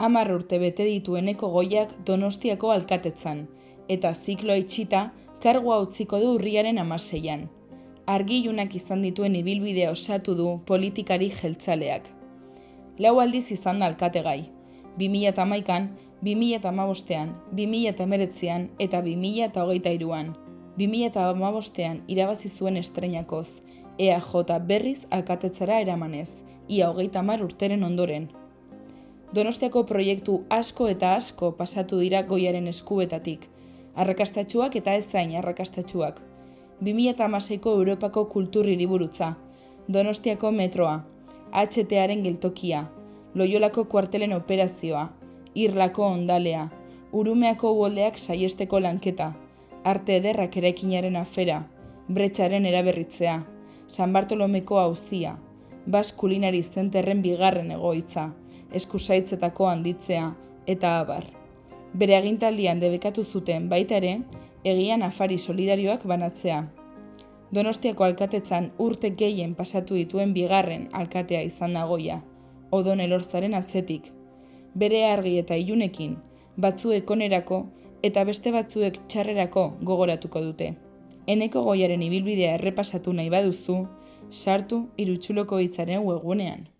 10 urte bete ditu Eneko Goiak Donostiako alkatetzan, eta zikloa itxita kargua utziko du urriaren 16an. Argi ilunak izan dituen ibilbidea osatu du politikari jeltzaleak. 4 aldiz izan da alkategai, 2011an, 2015an, 2019an eta 2023an. 2015an irabazi zuen estreinakoz, EAJ berriz alkatetzara eramanez, ia 30 urteren ondoren. Donostiako proiektu asko eta asko pasatu dira Goiaren eskuetatik, arrakastatsuak eta ez zain arrakastatsuak. 2016ko Europako Kultur Hiriburutza, Donostiako metroa, HTaren geltokia, Loiolako kuartelen operazioa, Irlako ondalea, Urumeako uholdeak saihesteko lanketa, Arte Ederrak eraikinaren afera, Bretxaren eraberritzea, San Bartolomeko auzia, Basque Culinary Centerren 2. egoitza, eskusaitzetako handitzea, eta abar. Bere agintaldian debekatu zuten baita ere, egian afari solidarioak banatzea. Donostiako alkatetzan urte gehien pasatu dituen 2. alkatea izan da Goia, Odon Elorzaren atzetik. Bere argi eta ilunekin, batzuek onerako eta beste batzuek txarrerako gogoratuko dute. Eneko Goiaren ibilbidea errepasatu nahi baduzu, sartu Irutsuloko Hitzaren webgunean.